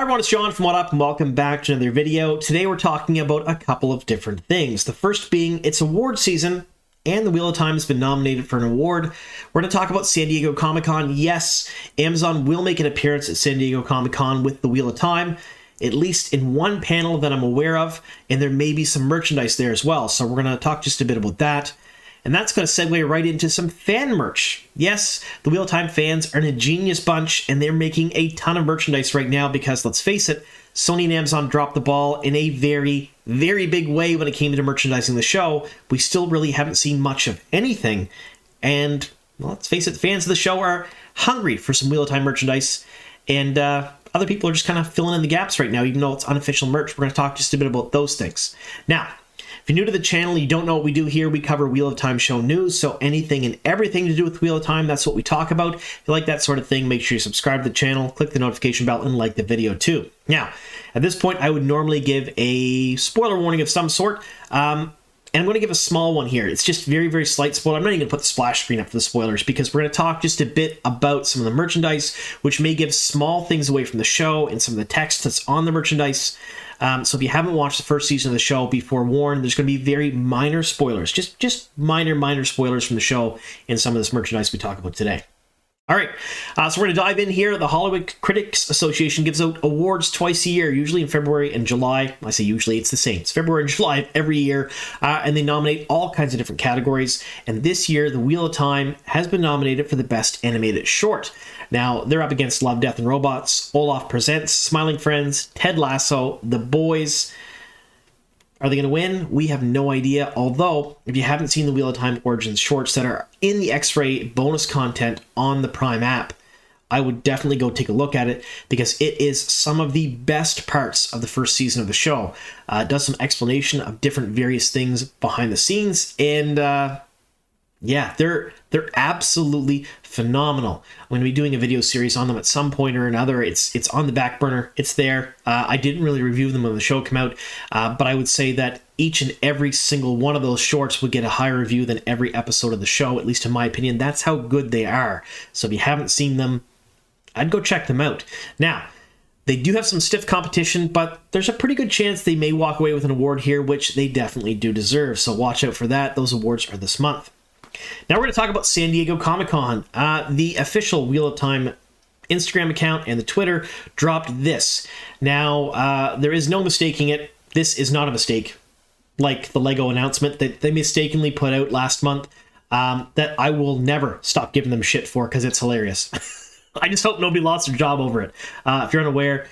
Hi everyone, it's John from What Up, and welcome back to another video. Today we're talking about a couple of different things. The first being, it's award season, and the Wheel of Time has been nominated for an award. We're going to talk about San Diego Comic-Con. Yes, Amazon will make an appearance at San Diego Comic-Con with the Wheel of Time, at least in one panel that I'm aware of, and there may be some merchandise there as well, so we're going to talk just a bit about that. And that's going to segue right into some fan merch. Yes, the Wheel of Time fans are an ingenious bunch, and they're making a ton of merchandise right now because, let's face it, Sony and Amazon dropped the ball in a very, very big way when it came to merchandising the show. We still really haven't seen much of anything. And, well, let's face it, fans of the show are hungry for some Wheel of Time merchandise. And other people are just kind of filling in the gaps right now, even though it's unofficial merch. We're going to talk just a bit about those things. Now, if you're new to the channel, you don't know what we do here, we cover Wheel of Time show news, so anything and everything to do with Wheel of Time, that's what we talk about. If you like that sort of thing, make sure you subscribe to the channel, click the notification bell, and like the video too. Now, at this point, I would normally give a spoiler warning of some sort, and I'm going to give a small one here. It's just very, very slight spoiler. I'm not even going to put the splash screen up for the spoilers because we're going to talk just a bit about some of the merchandise, which may give small things away from the show and some of the text that's on the merchandise. So if you haven't watched the first season of the show, be forewarned, there's going to be very minor spoilers, just minor spoilers from the show and some of this merchandise we talk about today. All right, so we're going to dive in here. The Hollywood Critics Association gives out awards twice a year, usually in February and July. I say usually, it's the same. It's February and July of every year, and they nominate all kinds of different categories. And this year, The Wheel of Time has been nominated for the Best Animated Short. Now, they're up against Love, Death, and Robots, Olaf Presents, Smiling Friends, Ted Lasso, The Boys. Are they going to win? We have no idea, although if you haven't seen the Wheel of Time Origins shorts that are in the X-Ray bonus content on the Prime app, I would definitely go take a look at it because it is some of the best parts of the first season of the show. It does some explanation of different various things behind the scenes, and yeah, they're absolutely phenomenal. I'm going to be doing a video series on them at some point or another. It's on the back burner. It's there. I didn't really review them when the show came out, but I would say that each and every single one of those shorts would get a higher review than every episode of the show, at least in my opinion. That's how good they are. So if you haven't seen them, I'd go check them out. Now, they do have some stiff competition, but there's a pretty good chance they may walk away with an award here, which they definitely do deserve. So watch out for that. Those awards are this month. Now we're going to talk about San Diego Comic-Con. The official Wheel of Time Instagram account and the Twitter dropped this. Now, there is no mistaking it. This is not a mistake, like the Lego announcement that they mistakenly put out last month, that I will never stop giving them shit for because it's hilarious. I just hope nobody lost their job over it. If you're unaware,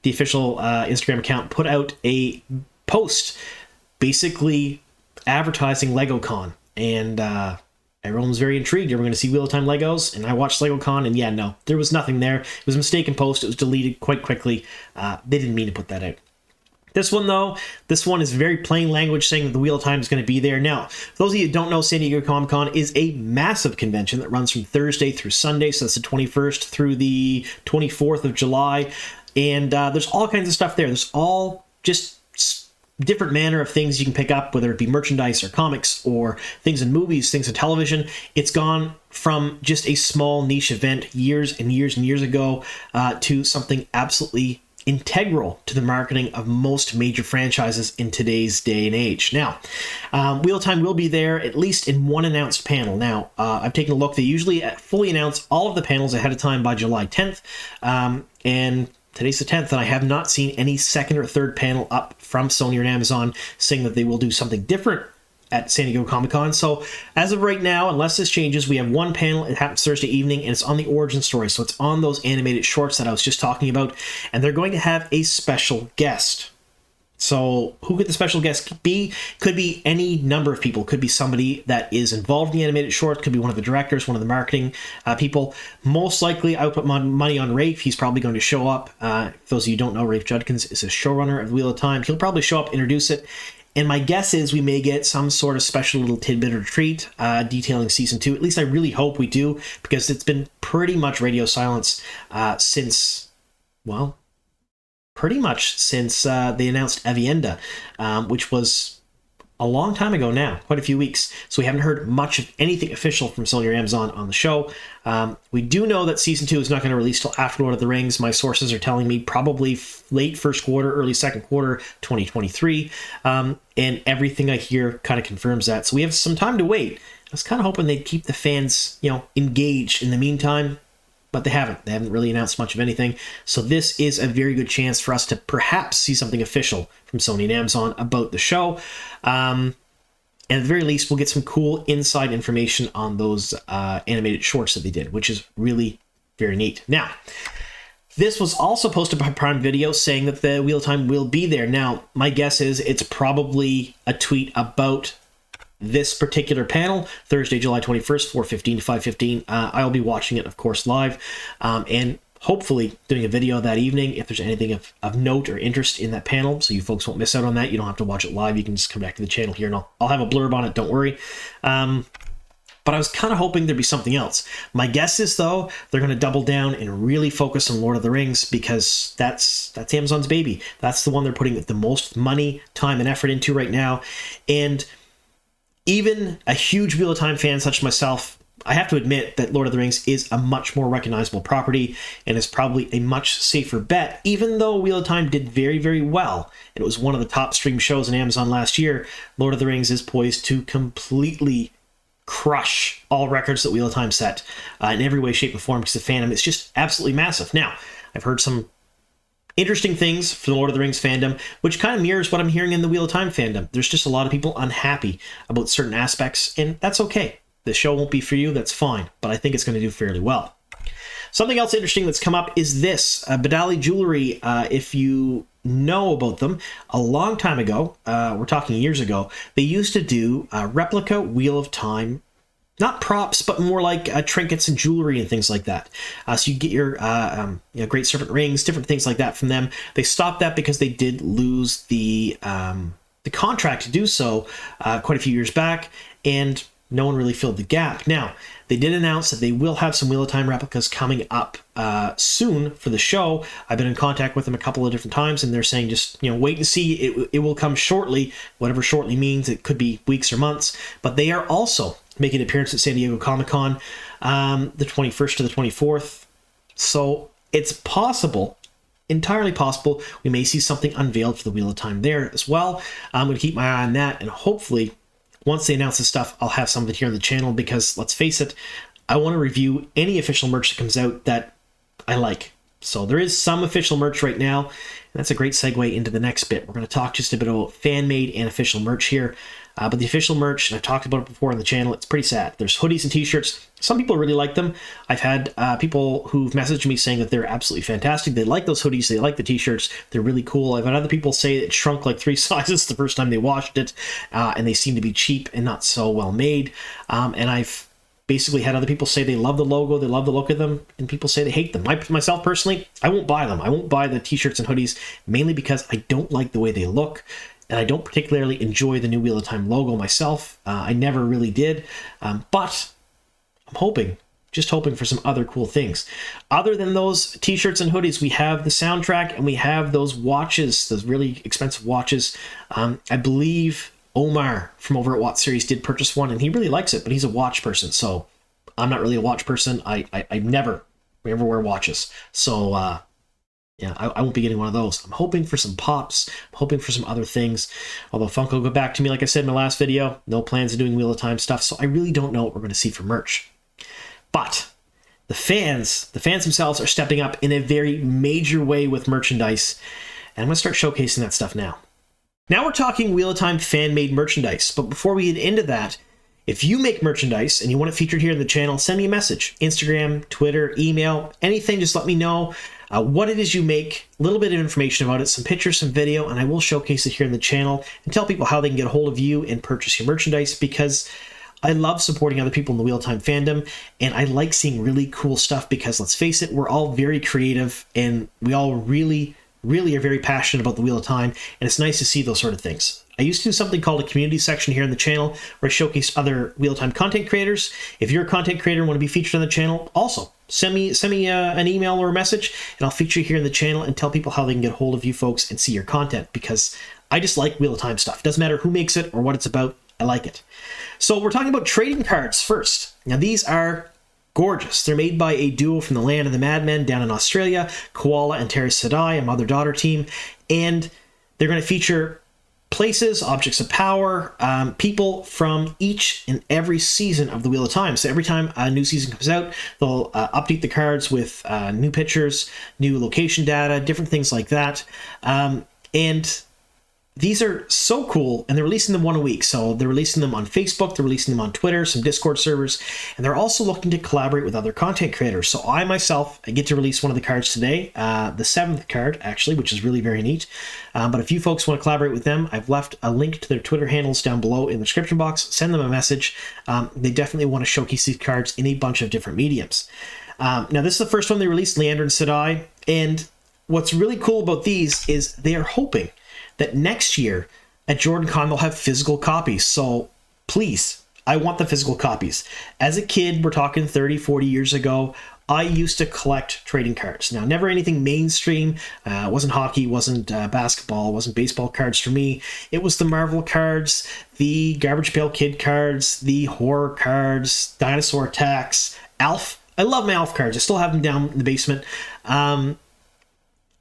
the official Instagram account put out a post basically advertising LegoCon, and everyone was very intrigued. Everyone going to see Wheel of Time Legos, and I watched LegoCon, and yeah, no, there was nothing there. It was a mistaken post. It was deleted quite quickly. They didn't mean to put that out. This one, though, this one is very plain language saying that the Wheel of Time is going to be there. Now, for those of you who don't know, San Diego Comic-Con is a massive convention that runs from Thursday through Sunday, so that's the 21st through the 24th of July, and there's all kinds of stuff there. There's all just different manner of things you can pick up, whether it be merchandise or comics or things in movies, things in television. It's gone from just a small niche event years and years and years ago to something absolutely integral to the marketing of most major franchises in today's day and age. Now, Wheel of Time will be there at least in one announced panel. Now, I've taken a look. They usually fully announce all of the panels ahead of time by July 10th, and today's the 10th, and I have not seen any second or third panel up from Sony or Amazon saying that they will do something different at San Diego Comic-Con. So as of right now, unless this changes, we have one panel. It happens Thursday evening, and it's on the origin story. So it's on those animated shorts that I was just talking about, and they're going to have a special guest. So who could the special guest be? Could be any number of people. Could be somebody that is involved in the animated short. Could be one of the directors, one of the marketing people. Most likely, I would put my money on Rafe. He's probably going to show up. For those of you who don't know, Rafe Judkins is a showrunner of Wheel of Time. He'll probably show up, introduce it. And my guess is we may get some sort of special little tidbit or treat detailing Season 2. At least I really hope we do, because it's been pretty much radio silence since, well, pretty much since they announced Avienda, which was a long time ago now, quite a few weeks. So we haven't heard much of anything official from Sony or Amazon on the show. We do know that Season 2 is not going to release till after Lord of the Rings. My sources are telling me probably late first quarter, early second quarter, 2023. And everything I hear kind of confirms that. So we have some time to wait. I was kind of hoping they'd keep the fans, engaged in the meantime, but they haven't. They haven't really announced much of anything. So this is a very good chance for us to perhaps see something official from Sony and Amazon about the show. And at the very least, we'll get some cool inside information on those animated shorts that they did, which is really very neat. Now, this was also posted by Prime Video saying that the Wheel of Time will be there. Now, my guess is it's probably a tweet about this particular panel, Thursday, July 21st, 4:15 to 5:15. I'll be watching it, of course, live, and hopefully doing a video that evening if there's anything of note or interest in that panel, so you folks won't miss out on that. You don't have to watch it live. You can just come back to the channel here, and I'll have a blurb on it, don't worry. But I was kind of hoping there'd be something else. My guess is, though, they're going to double down and really focus on Lord of the Rings, because that's Amazon's baby. That's the one they're putting the most money, time, and effort into right now. And even a huge Wheel of Time fan such as myself, I have to admit that Lord of the Rings is a much more recognizable property and is probably a much safer bet. Even though Wheel of Time did very, very well, and it was one of the top streamed shows on Amazon last year, Lord of the Rings is poised to completely crush all records that Wheel of Time set in every way, shape, and form, because the fandom is just absolutely massive. Now, I've heard some interesting things for the Lord of the Rings fandom, which kind of mirrors what I'm hearing in the Wheel of Time fandom. There's just a lot of people unhappy about certain aspects, and that's okay. The show won't be for you, that's fine, but I think it's going to do fairly well. Something else interesting that's come up is this. Badali Jewelry, if you know about them, a long time ago, we're talking years ago, they used to do replica Wheel of Time, not props, but more like trinkets and jewelry and things like that. So you get your Great Serpent rings, different things like that from them. They stopped that because they did lose the contract to do so quite a few years back, and no one really filled the gap. Now, they did announce that they will have some Wheel of Time replicas coming up soon for the show. I've been in contact with them a couple of different times, and they're saying just, wait and see. It will come shortly, whatever shortly means. It could be weeks or months. But they are also making an appearance at San Diego Comicon the 21st to the 24th. So it's possible, entirely possible, we may see something unveiled for the Wheel of Time there as well. I'm going to keep my eye on that, and hopefully once they announce this stuff, I'll have some of it here on the channel, because let's face it, I want to review any official merch that comes out that I like. So there is some official merch right now, and that's a great segue into the next bit. We're going to talk just a bit about fan-made and official merch here. But the official merch, and I've talked about it before on the channel, it's pretty sad. There's hoodies and t-shirts. Some people really like them. I've had people who've messaged me saying that they're absolutely fantastic. They like those hoodies. They like the t-shirts. They're really cool. I've had other people say it shrunk like 3 sizes the first time they washed it, and they seem to be cheap and not so well made. And I've basically had other people say they love the logo, they love the look of them, and people say they hate them. Myself personally, I won't buy them. I won't buy the t-shirts and hoodies, mainly because I don't like the way they look. And I don't particularly enjoy the new Wheel of Time logo myself. I never really did. But I'm just hoping for some other cool things. Other than those t-shirts and hoodies, we have the soundtrack, and we have those watches, those really expensive watches. I believe Omar from over at Watch Series did purchase one, and he really likes it, but he's a watch person. So I'm not really a watch person. I never wear watches. So yeah, I won't be getting one of those. I'm hoping for some pops. I'm hoping for some other things. Although Funko got back to me, like I said in my last video, no plans of doing Wheel of Time stuff, so I really don't know what we're going to see for merch. But the fans themselves are stepping up in a very major way with merchandise, and I'm going to start showcasing that stuff now. Now we're talking Wheel of Time fan-made merchandise, but before we get into that, if you make merchandise and you want it featured here in the channel, send me a message. Instagram, Twitter, email, anything, just let me know what it is you make, a little bit of information about it, some pictures, some video, and I will showcase it here in the channel and tell people how they can get a hold of you and purchase your merchandise, because I love supporting other people in the Wheel of Time fandom, and I like seeing really cool stuff, because let's face it, we're all very creative, and we all really are very passionate about the Wheel of Time, and it's nice to see those sort of things. I used to do something called a community section here in the channel where I showcase other Wheel of Time content creators. If you're a content creator and want to be featured on the channel, also send me an email or a message, and I'll feature you here in the channel and tell people how they can get a hold of you folks and see your content, because I just like Wheel of Time stuff. Doesn't matter who makes it or what it's about. I like it. So we're talking about trading cards first. Now these are gorgeous. They're made by a duo from the land of the Madmen down in Australia, Koala and Terry Sadai, a mother-daughter team, and they're going to feature places, objects of power, people from each and every season of the Wheel of Time. So every time a new season comes out, they'll update the cards with new pictures, new location data, different things like that. And these are so cool, and they're releasing them one a week. So they're releasing them on Facebook, they're releasing them on Twitter, some Discord servers, and they're also looking to collaborate with other content creators. So I myself, I get to release one of the cards today, the 7th card, actually, which is really very neat. But if you folks want to collaborate with them, I've left a link to their Twitter handles down below in the description box. Send them a message. They definitely want to showcase these cards in a bunch of different mediums. Now, this is the first one they released, Leander and Sadai, and what's really cool about these is they are hoping that next year at JordanCon they'll have physical copies. So please, I want the physical copies. As a kid, we're talking 30, 40 years ago, I used to collect trading cards. Now, never anything mainstream. Wasn't hockey, wasn't basketball, wasn't baseball cards for me. It was the Marvel cards, the Garbage Pail Kid cards, the horror cards, Dinosaur Attacks, Alf. I love my Alf cards. I still have them down in the basement.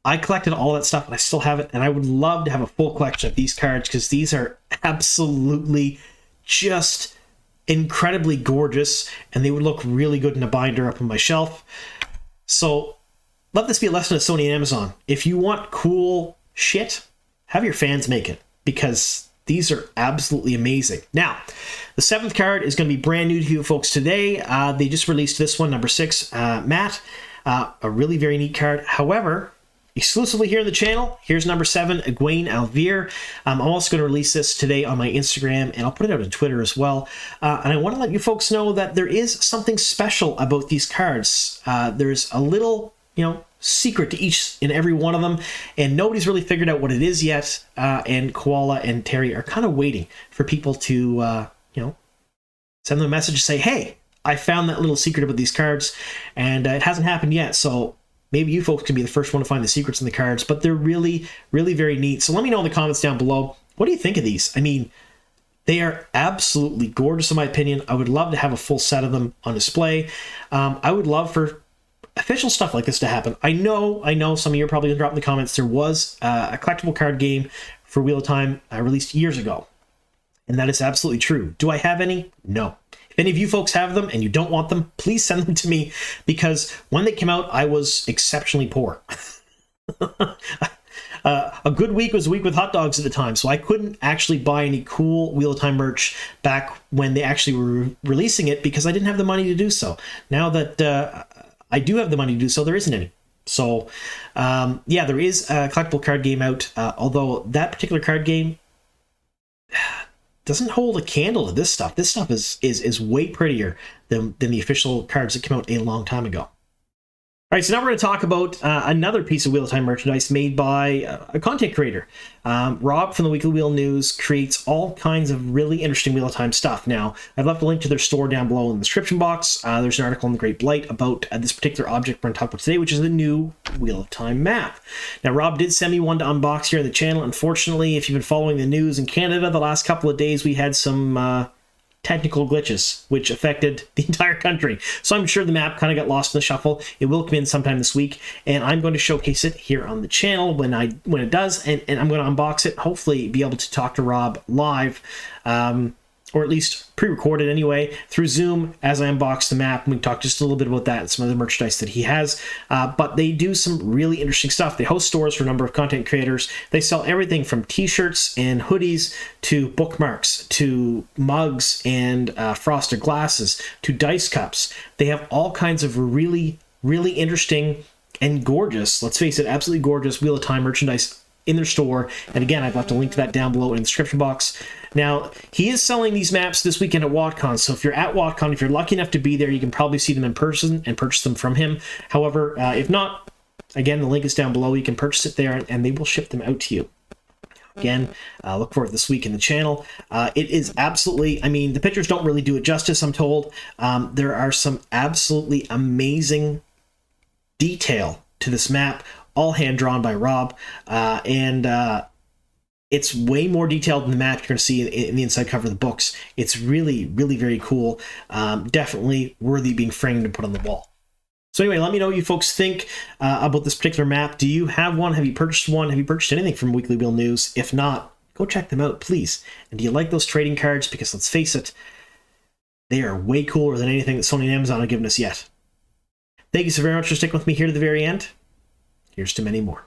I collected all that stuff, and I still have it, and I would love to have a full collection of these cards because these are absolutely just incredibly gorgeous, and they would look really good in a binder up on my shelf. So let this be a lesson to Sony and Amazon. If you want cool shit, have your fans make it, because these are absolutely amazing. Now, the 7th card is going to be brand new to you folks today. They just released this one, number 6, Matt. A really very neat card. However, exclusively here on the channel, here's number 7, Egwene Alvear. I'm also going to release this today on my Instagram, and I'll put it out on Twitter as well. And I want to let you folks know that there is something special about these cards. There's a little, secret to each and every one of them, and nobody's really figured out what it is yet. And Koala and Terry are kind of waiting for people to, send them a message to say, hey, I found that little secret about these cards, and it hasn't happened yet. So maybe you folks can be the first one to find the secrets in the cards, but they're really, really very neat. So let me know in the comments down below, what do you think of these? I mean, they are absolutely gorgeous in my opinion. I would love to have a full set of them on display. I would love for official stuff like this to happen. I know some of you are probably going to drop in the comments. There was a collectible card game for Wheel of Time released years ago, and that is absolutely true. Do I have any? No. If any of you folks have them and you don't want them, please send them to me, because when they came out, I was exceptionally poor. A good week was a week with hot dogs at the time, so I couldn't actually buy any cool Wheel of Time merch back when they actually were releasing it, because I didn't have the money to do so. Now that I do have the money to do so, there isn't any. So, yeah, there is a collectible card game out, although that particular card game doesn't hold a candle to this stuff. This stuff is way prettier than the official cards that came out a long time ago. All right, so now we're going to talk about another piece of Wheel of Time merchandise made by a content creator. Rob from the Weekly Wheel News creates all kinds of really interesting Wheel of Time stuff. Now, I've left a link to their store down below in the description box. There's an article in the Great Blight about this particular object we're going to talk about today, which is the new Wheel of Time map. Now, Rob did send me one to unbox here on the channel. Unfortunately, if you've been following the news in Canada the last couple of days, we had some technical glitches which affected the entire country, so I'm sure the map kind of got lost in the shuffle. It will come in sometime this week, and I'm going to showcase it here on the channel when it does, and I'm going to unbox it, hopefully be able to talk to Rob live, or at least pre-recorded anyway, through Zoom as I unbox the map, and we can talk just a little bit about that and some other merchandise that he has. But they do some really interesting stuff. They host stores for a number of content creators. They sell everything from t-shirts and hoodies to bookmarks to mugs and frosted glasses to dice cups. They have all kinds of really, really interesting and gorgeous, let's face it, absolutely gorgeous Wheel of Time merchandise in their store. And again, I've left a link to that down below in the description box. Now, he is selling these maps this weekend at WotCon, so if you're at WotCon, if you're lucky enough to be there, you can probably see them in person and purchase them from him. However, if not, again, the link is down below. You can purchase it there, and they will ship them out to you. Again, look for it this week in the channel. It is absolutely, I mean, the pictures don't really do it justice, I'm told. There are some absolutely amazing detail to this map, all hand-drawn by Rob, and It's way more detailed than the map you're going to see in the inside cover of the books. It's really, really very cool. Definitely worthy of being framed and put on the wall. So anyway, let me know what you folks think about this particular map. Do you have one? Have you purchased one? Have you purchased anything from Weekly Wheel News? If not, go check them out, please. And do you like those trading cards? Because let's face it, they are way cooler than anything that Sony and Amazon have given us yet. Thank you so very much for sticking with me here to the very end. Here's to many more.